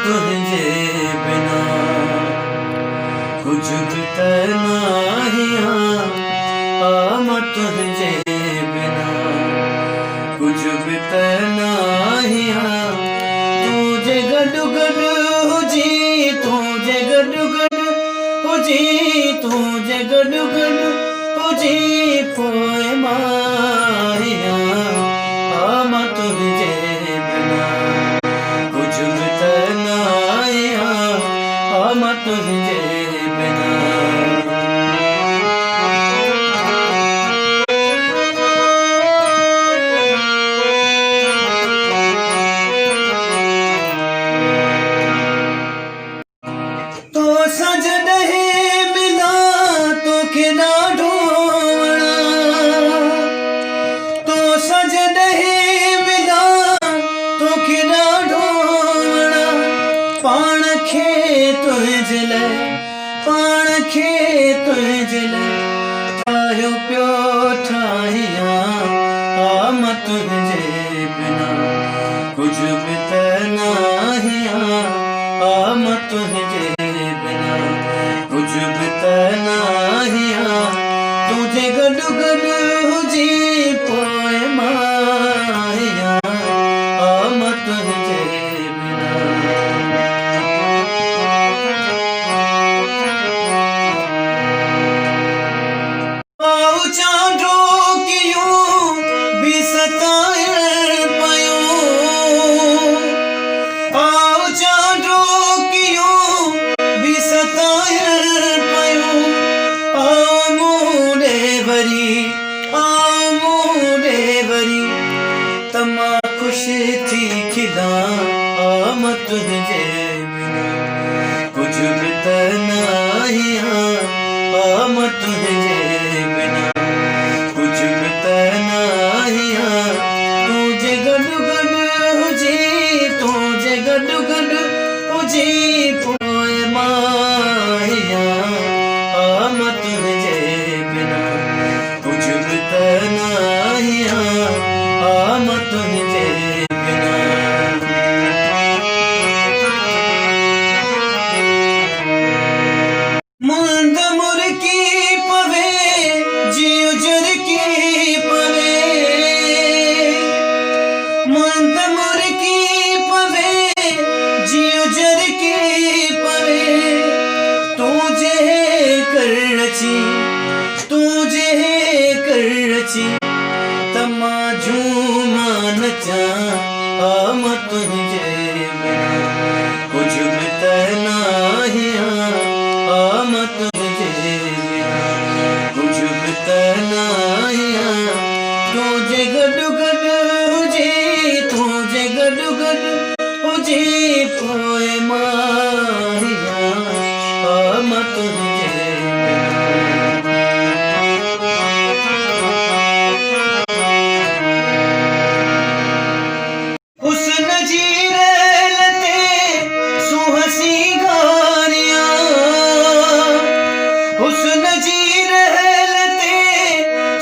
तुझे बिना कुछ भी नहीं। आम तुझे बिना कुछ भी नहीं। तुझे गड गड हो जी, तुझे गड गड हो जी, तुझे गड गड हो जी पोए माया। आम तुझे बिना कुछ भी नहीं। आम तुझे बिना तो सज नहीं मिला तो खिना ढोवना, तो सज नहीं मिला तो खिना ढोवना। पाण खे तुझले, पाण खे तुझले ठाहियो पियो ठाहिया। आम तुझे बिना कुछ भी नहीं। आम तुझे बिना कुछ भी नहीं। तुझे गड गड हो जी पोए माया। आम तुझे बिना आओ चांडो क्यों भी सताए पयो। आओ चांडो क्यों भी सताए पयो। आओ मूडे वरी, आओ मूडे वरी तमा खुश थी खिला। आम तुझे बिना कुछ भी नहीं। आम तुझे बिना कुछ भी नहीं। तुझे गड गड हो जी, तुझे गड गड हो जी पोए माया। आम तुझे बिना कुछ भी नहीं। आम तुझे बिना मुंद मुर्की पवे जियो जर की पवे। मुंद मुर्की पवे जियो जर की पवे। तुझे करची, तुझे करची तमा झूमा नचा। आम तुझे बिना कुछ भी नहीं। आम तुझे बिना कुछ भी नहीं। तुझे गड गड हो जी, तुझे गड गड हो जी पोए माया। आम तुझे बिना हुस्न जी लते सुहसी गारियां। हुस्न जी लते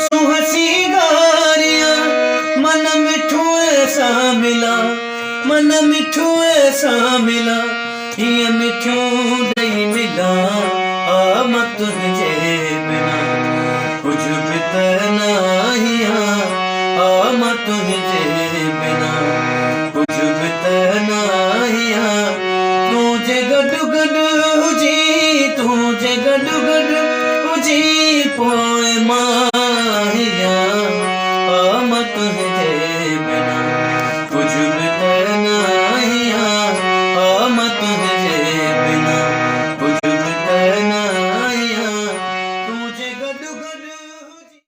सुहसी गारियां। मन मिठू ऐसा मिला, मन मिठू ऐसा मिला। ये मिठू नहीं मिला। आम तुझे बिना कुछ भी नहीं। आम तुझे बिना कुछ भी नहीं। तुझे गड गड हो जी, तुझे गड गड हो जी पोए माया।